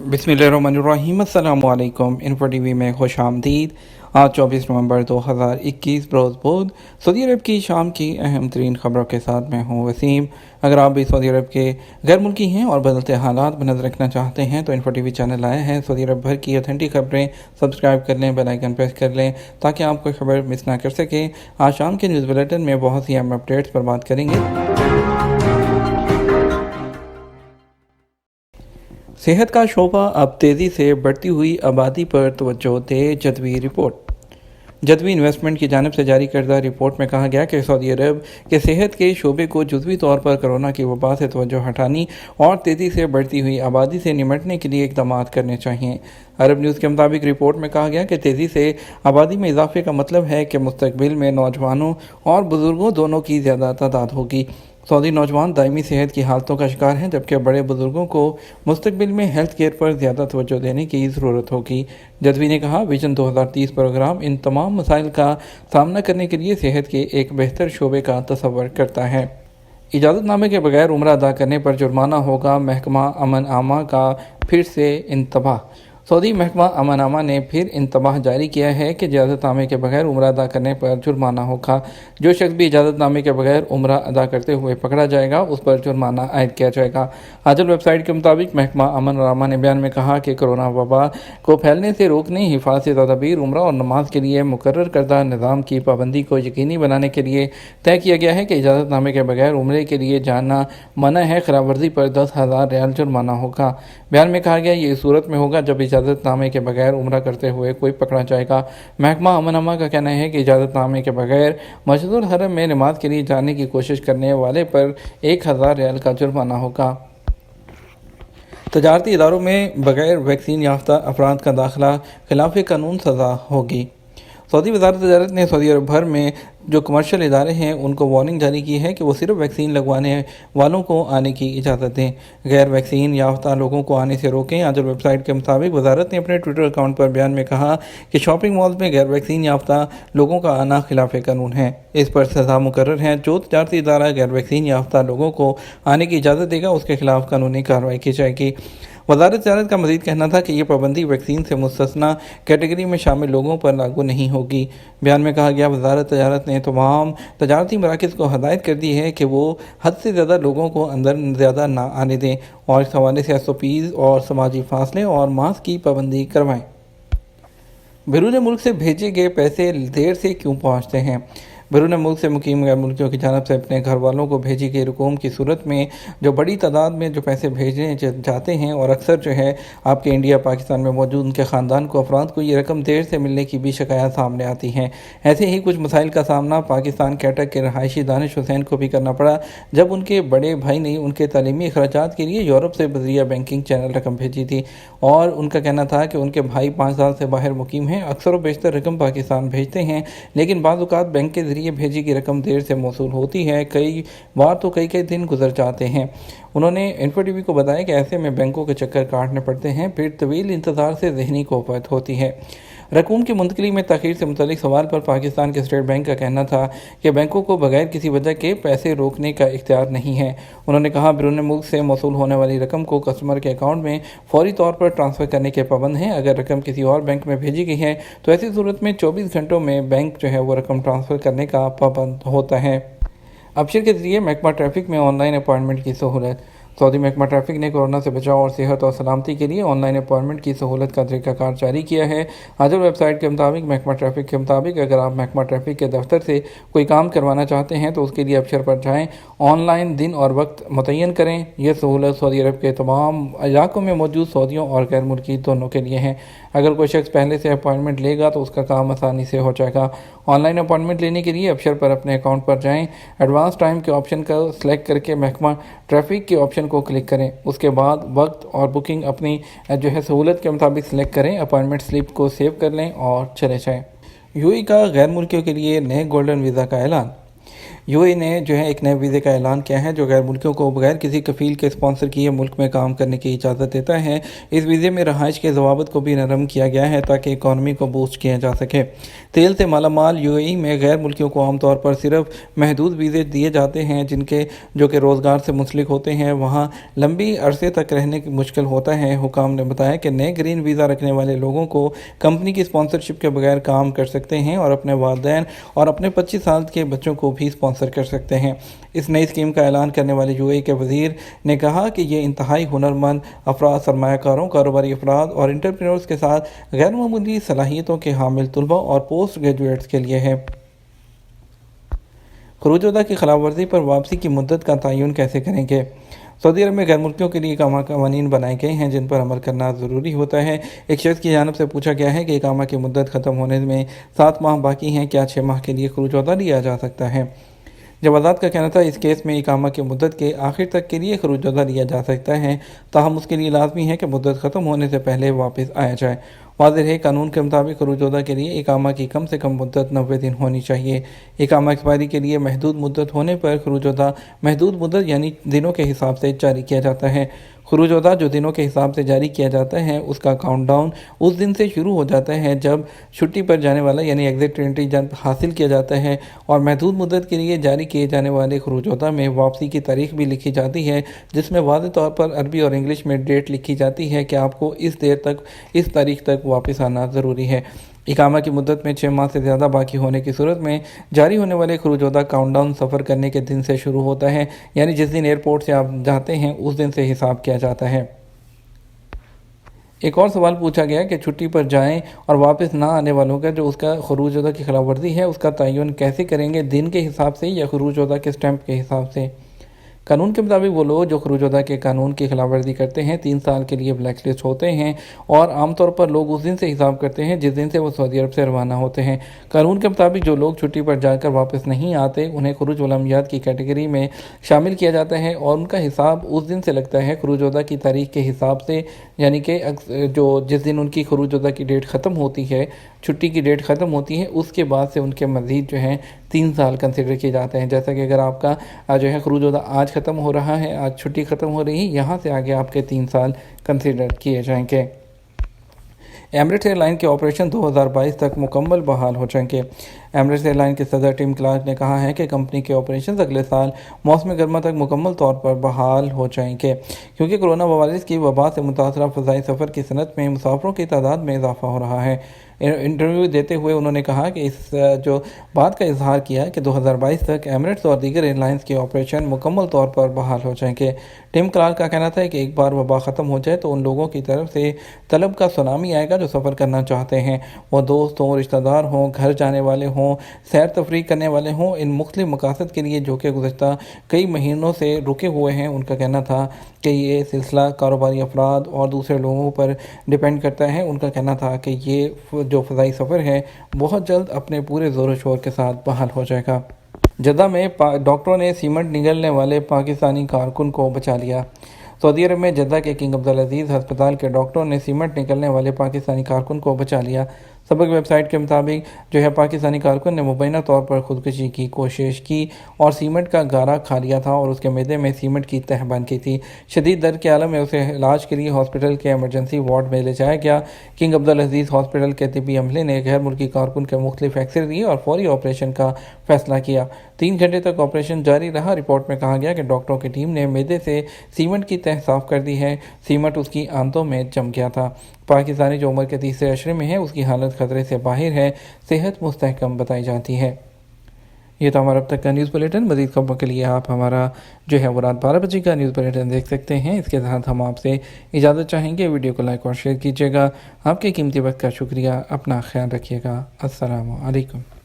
बिस्मिल्लाहिर्रहमानिर्रहीम। अस्सलाम वालेकुम। इन्फो टीवी में खुश आमदीद। आज 24 नवंबर 2021 बरोज़ बुध सऊदी अरब की शाम की अहम तरीन खबरों के साथ मैं हूँ वसीम। अगर आप भी सऊदी अरब के गैर मुल्की हैं और बदलते हालात पर नज़र रखना चाहते हैं तो इन्फो टीवी चैनल आया है। सऊदी अरब भर की ऑथेंटिक खबरें सब्सक्राइब कर लें, बेल आइकन प्रेस कर लें ताकि आप कोई खबर मिस ना कर सकें। आज शाम के न्यूज़ बुलेटिन में बहुत सी अहम अपडेट्स पर बात करेंगे। सेहत का शोबा अब तेज़ी से बढ़ती हुई आबादी पर तवज्जो दे। जदवी रिपोर्ट जदवी इन्वेस्टमेंट की जानिब से जारी करदा रिपोर्ट में कहा गया कि सऊदी अरब के सेहत के शोबे को जुज़वी तौर पर कोरोना की वबा से तवज्जो हटानी और तेज़ी से बढ़ती हुई आबादी से निमटने के लिए इक़दाम करने चाहिए। अरब न्यूज़ के मुताबिक रिपोर्ट में कहा गया कि तेज़ी से आबादी में इजाफे का मतलब है कि मुस्तकबिल में नौजवानों और बुज़ुर्गों दोनों की ज़्यादा तादाद होगी। सऊदी नौजवान दायमी सेहत की हालतों का शिकार हैं, जबकि बड़े बुजुर्गों को मुस्तकबिल में हेल्थ केयर पर ज़्यादा तवज्जो देने की ज़रूरत होगी। जदवी ने कहा, विजन 2030 प्रोग्राम इन तमाम मसाइल का सामना करने के लिए सेहत के एक बेहतर शोबे का तसव्वुर करता है। इजाज़तनामे के बगैर उम्रा अदा करने पर जुर्माना होगा। महकमा अमन आमा का फिर से इंतबाह। सऊदी महकमा अमन आमा ने फिर इंतबाह जारी किया है कि इजाज़तनामे के बगैर उम्रा अदा करने पर जुर्माना होगा। जो शख्स भी इजाज़तनामे के बगैर उम्रा अदा करते हुए पकड़ा जाएगा उस पर जुर्माना आयद किया जाएगा। आजल वेबसाइट के मुताबिक महकमा अमन आमा ने बयान में कहा कि कोरोना वबा को फैलने से रोकने, हिफाज़ती तदाबीर, उम्रा और नमाज के लिए मुकर्रर करदा निज़ाम की पाबंदी को यकीनी बनाने के लिए तय किया गया है कि इजाज़तनामे के बगैर उम्रे के लिए जाना मना है। खिलाफ वर्जी पर 10,000 रियाल जुर्माना होगा। बयान में कहा गया, ये इस सूरत में होगा जब इजाज़तनामे के बगैर उम्रा करते हुए कोई पकड़ा जाएगा। महकमा अमन का कहना है कि इजाज़तनामे के बगैर मस्जिदुल हरम में नमाज के लिए जाने की कोशिश करने वाले पर 1,000 रियाल का जुर्माना होगा। तजारती इदारों में बगैर वैक्सीन याफ्ता अफराद का दाखिला खिलाफ कानून सज़ा होगी। सऊदी वज़ारत तजारत ने सऊदी अरब भर में जो कमर्शियल इदारे हैं उनको वार्निंग जारी की है कि वो सिर्फ वैक्सीन लगवाने वालों को आने की इजाज़त दें, गैर वैक्सीन याफ्ता लोगों को आने से रोकें। आजल वेबसाइट के मुताबिक वज़ारत ने अपने ट्विटर अकाउंट पर बयान में कहा कि शॉपिंग मॉल्स में गैर वैक्सीन याफ्ता लोगों का आना खिलाफ कानून है। इस पर सज़ा मुकर्रर है। जो तजारती इदारा गैर वैक्सीन याफ्ता लोगों को आने की इजाज़त देगा उसके खिलाफ कानूनी कार्रवाई की जाएगी। वज़ारत तजारत का मज़ीद कहना था कि यह पाबंदी वैक्सीन से मुस्तस्ना कैटेगरी में शामिल लोगों पर लागू नहीं होगी। बयान में कहा गया, वज़ारत तजारत ने तमाम तजारती मराकज़ को हदायत कर दी है कि वो हद से ज़्यादा लोगों को अंदर ज़्यादा ना आने दें और इस हवाले से SOPs और समाजी फासले और मास्क की पाबंदी करवाएँ। बैरून मुल्क से भेजे गए पैसे देर से क्यों पहुँचते हैं? बैरून मुल्क से मुकीम गैर मुल्कियों की जानब से अपने घर वालों को भेजी गई रकूम की सूरत में जो बड़ी तादाद में जो पैसे भेजने जाते हैं और अक्सर जो है आपके इंडिया पाकिस्तान में मौजूद उनके ख़ानदान को अफराद को ये रकम देर से मिलने की भी शिकायत सामने आती हैं। ऐसे ही कुछ मसाइल का सामना पाकिस्तान कैटक के रहायशी दानिश हुसैन को भी करना पड़ा जब उनके बड़े भाई ने उनके तालीमी अखराजात के लिए यूरोप से बज़रिया बैंकिंग चैनल रकम भेजी थी और उनका कहना था कि उनके भाई 5 साल से बाहर मुकीम हैं। अक्सर व बेशतर रकम पाकिस्तान भेजते हैं लेकिन बाज़ औक़ात बैंक के ज़रिए भेजी की रकम देर से मौसूल होती है। कई बार तो कई दिन गुजर जाते हैं। उन्होंने इन्फो टीवी को बताया कि ऐसे में बैंकों के चक्कर काटने पड़ते हैं, फिर तवील इंतज़ार से ज़हनी कोफत होती है। रकूम की मुंतकली में ताख़ीर से मुतल्लिक़ सवाल पर पाकिस्तान के स्टेट बैंक का कहना था कि बैंकों को बगैर किसी वजह के पैसे रोकने का इख्तियार नहीं है। उन्होंने कहा, बैरून मुल्क से मौसूल होने वाली रकम को कस्टमर के अकाउंट में फौरी तौर पर ट्रांसफ़र करने के पाबंद हैं। अगर रकम किसी और बैंक में भेजी गई है तो ऐसी सूरत में 24 घंटों में बैंक जो है वो रकम ट्रांसफ़र करने का पाबंद होता है। अबशर के ज़रिए महकमा ट्रैफिक में ऑनलाइन अपॉइंटमेंट की सहूलत। सऊदी महकमा ट्रैफिक ने कोरोना से बचाव और सेहत और सलामती के लिए ऑनलाइन अपॉइंटमेंट की सहूलत का तरीक़ाकार जारी किया है। आजल वेबसाइट के मुताबिक महकमा ट्रैफिक के मुताबिक अगर आप महकमा ट्रैफिक के दफ्तर से कोई काम करवाना चाहते हैं तो उसके लिए अबशर पर जाएँ, ऑनलाइन दिन और वक्त मुतय्यन करें। यह सहूलत सऊदी अरब के तमाम इलाकों में मौजूद सऊदियों और गैर मुल्की दोनों के लिए है। अगर कोई शख्स पहले से अपॉइंटमेंट लेगा तो उसका काम आसानी से हो जाएगा। ऑनलाइन अपॉइंटमेंट लेने के लिए अबशर पर अपने अकाउंट पर जाएँ, एडवांस टाइम के ऑप्शन का सिलेक्ट करके महकमा ट्रैफिक के ऑप्शन को क्लिक करें। उसके बाद वक्त और बुकिंग अपनी जो है सहूलत के मुताबिक सिलेक्ट करें, अपॉइंटमेंट स्लिप को सेव कर लें और चले जाएँ। UAE का गैर मुल्कियों के लिए नए गोल्डन वीज़ा का ऐलान। یو اے نے جو ہے ایک نئے ویزے کا اعلان کیا ہے جو غیر ملکیوں کو بغیر کسی کفیل کے اسپانسر کیے ملک میں کام کرنے کی اجازت دیتا ہے۔ اس ویزے میں رہائش کے ضوابط کو بھی نرم کیا گیا ہے تاکہ اکانومی کو بوسٹ کیا جا سکے۔ تیل سے مالا مال یو اے میں غیر ملکیوں کو عام طور پر صرف محدود ویزے دیے جاتے ہیں جو کہ روزگار سے منسلک ہوتے ہیں، وہاں لمبی عرصے تک رہنے کی مشکل ہوتا ہے۔ حکام نے بتایا کہ نئے گرین ویزا رکھنے والے لوگوں کو کمپنی کی اسپانسرشپ کے بغیر کام کر سکتے ہیں اور اپنے والدین اور اپنے 25 سال کے بچوں کو بھی اسپانسر کر سکتے ہیں۔ اس نئی اسکیم کا اعلان کرنے والے یو اے کے وزیر نے کہا کہ یہ انتہائی ہنرمند افراد، سرمایہ کاروں، کاروباری افراد اور انٹرپرینورز کے ساتھ غیر معمولی صلاحیتوں کے حامل طلباء اور پوسٹ گریجویٹس کے لیے ہے۔ خروج وطن کی خلاف ورزی پر واپسی کی مدت کا تعین کیسے کریں گے؟ سعودی عرب میں غیر ملکیوں کے لیے قوانین بنائے گئے ہیں جن پر عمل کرنا ضروری ہوتا ہے۔ ایک شخص کی جانب سے پوچھا گیا ہے کہ اقامہ کی مدت ختم ہونے میں 7 ماہ باقی ہیں، کیا 6 ماہ کے لیے خروج وطن لیا جا سکتا ہے؟ جوازات کا کہنا تھا اس کیس میں اقامہ کی مدت کے آخر تک کے لیے خروج وطن لیا جا سکتا ہے، تاہم اس کے لیے لازمی ہے کہ مدت ختم ہونے سے پہلے واپس آیا جائے۔ واضح ہے قانون کے مطابق خروج وطن کے لیے اقامہ کی کم سے کم مدت 90 دن ہونی چاہیے۔ اقامہ ایکسپائری کے لیے محدود مدت ہونے پر خروج وطن محدود مدت یعنی دنوں کے حساب سے جاری کیا جاتا ہے۔ خروج وطن جو دنوں کے حساب سے جاری کیا جاتا ہے اس کا کاؤنٹ ڈاؤن اس دن سے شروع ہو جاتا ہے جب چھٹی پر جانے والا یعنی ایگزٹ انٹری جب حاصل کیا جاتا ہے، اور محدود مدت کے لیے جاری کیے جانے والے خروج وطن میں واپسی کی تاریخ بھی لکھی جاتی ہے، جس میں واضح طور پر عربی اور انگلش میں ڈیٹ لکھی جاتی ہے کہ آپ کو اس تاریخ تک واپس آنا ضروری ہے۔ اقامہ کی مدت میں 6 ماہ سے زیادہ باقی ہونے کی صورت میں جاری ہونے والے خروج وطن کاؤنٹ ڈاؤن سفر کرنے کے دن سے شروع ہوتا ہے، یعنی جس دن ایئرپورٹ سے آپ جاتے ہیں اس دن سے حساب کیا جاتا ہے۔ ایک اور سوال پوچھا گیا کہ چھٹی پر جائیں اور واپس نہ آنے والوں کا جو اس کا خروج وطن کی خلاف ورزی ہے اس کا تعین کیسے کریں گے، دن کے حساب سے یا خروج وطن کے اسٹیمپ کے حساب سے؟ قانون کے مطابق وہ لوگ جو خروج وطن کے قانون کی خلاف ورزی کرتے ہیں 3 سال کے لیے بلیک لسٹ ہوتے ہیں، اور عام طور پر لوگ اس دن سے حساب کرتے ہیں جس دن سے وہ سعودی عرب سے روانہ ہوتے ہیں۔ قانون کے مطابق جو لوگ چھٹی پر جا کر واپس نہیں آتے انہیں خروج علمیات کی کیٹیگری میں شامل کیا جاتا ہے، اور ان کا حساب اس دن سے لگتا ہے خروج وطن کی تاریخ کے حساب سے، یعنی کہ جس دن ان کی خروج وطن کی ڈیٹ ختم ہوتی ہے، چھٹی کی ڈیٹ ختم ہوتی ہے، اس کے بعد سے ان کے مزید 3 سال کنسیڈر کیے جاتے ہیں۔ جیسا کہ اگر آپ کا خروج وطن آج ختم ہو رہا ہے، آج چھٹی ختم ہو رہی ہے، یہاں سے آگے آپ کے 3 سال کنسیڈر کیے جائیں گے۔ ایمریٹس ایئر لائن کے آپریشن 2022 تک مکمل بحال ہو جائیں گے۔ ایمریٹس ایئر لائن کے صدر ٹم کلارک نے کہا ہے کہ کمپنی کے آپریشنز اگلے سال موسم گرما تک مکمل طور پر بحال ہو جائیں گے، کیونکہ کرونا وائرس کی وبا سے متاثرہ فضائی سفر کی صنعت میں مسافروں کی تعداد میں اضافہ ہو رہا ہے۔ انٹرویو دیتے ہوئے انہوں نے کہا کہ اس بات کا اظہار کیا کہ 2022 تک ایمریٹس اور دیگر ایئر لائنز کے آپریشن مکمل طور پر بحال ہو جائیں گے۔ ٹم کلارک کا کہنا تھا کہ ایک بار وبا ختم ہو جائے تو ان لوگوں کی طرف سے طلب کا سونامی آئے گا جو سفر کرنا چاہتے ہیں، وہ دوست ہوں، رشتہ دار ہوں، گھر جانے والے ہوں، سیر تفریح کرنے والے ہوں، ان مختلف مقاصد کے لیے جو کہ گزشتہ کئی مہینوں سے رکے ہوئے ہیں۔ ان کا کہنا تھا کہ یہ سلسلہ کاروباری افراد اور دوسرے لوگوں پر ڈیپینڈ کرتا ہے۔ ان کا کہنا تھا کہ یہ جو فضائی سفر ہے بہت جلد اپنے پورے زور و شور کے ساتھ بحال ہو جائے گا۔ جدہ میں ڈاکٹروں نے سیمنٹ نگلنے والے پاکستانی کارکن کو بچا لیا۔ سعودی عرب میں جدہ کے کنگ عبدالعزیز ہسپتال کے ڈاکٹروں نے سیمنٹ نکلنے والے پاکستانی کارکن کو بچا لیا۔ سبق ویب سائٹ کے مطابق پاکستانی کارکن نے مبینہ طور پر خودکشی کی کوشش کی اور سیمنٹ کا گارا کھا لیا تھا اور اس کے معدے میں سیمنٹ کی تہ بن گئی تھی۔ شدید درد کے عالم میں اسے علاج کے لیے ہاسپٹل کے ایمرجنسی وارڈ میں لے جایا گیا۔ کنگ عبدالعزیز ہاسپٹل کے طبی عملے نے غیر ملکی کارکن کے مختلف ایکس رے لیے اور فوری آپریشن کا فیصلہ کیا۔ 3 گھنٹے تک آپریشن جاری رہا۔ رپورٹ میں کہا گیا کہ ڈاکٹروں کی ٹیم نے معدے سے سیمنٹ کی تہ صاف کر دی ہے۔ سیمنٹ اس کی آنتوں میں جم گیا تھا۔ پاکستانی جو عمر کے 30 عشرے میں ہے، اس کی حالت خطرے سے باہر ہے، صحت مستحکم بتائی جاتی ہے۔ یہ تو ہمارا اب تک کا نیوز بلیٹن۔ مزید خبروں کے لیے آپ ہمارا رات 12 بجے کا نیوز بلیٹن دیکھ سکتے ہیں۔ اس کے ساتھ ہم آپ سے اجازت چاہیں گے۔ ویڈیو کو لائک اور شیئر کیجیے گا۔ آپ کے قیمتی وقت کا شکریہ۔ اپنا خیال رکھیے گا۔ السلام علیکم۔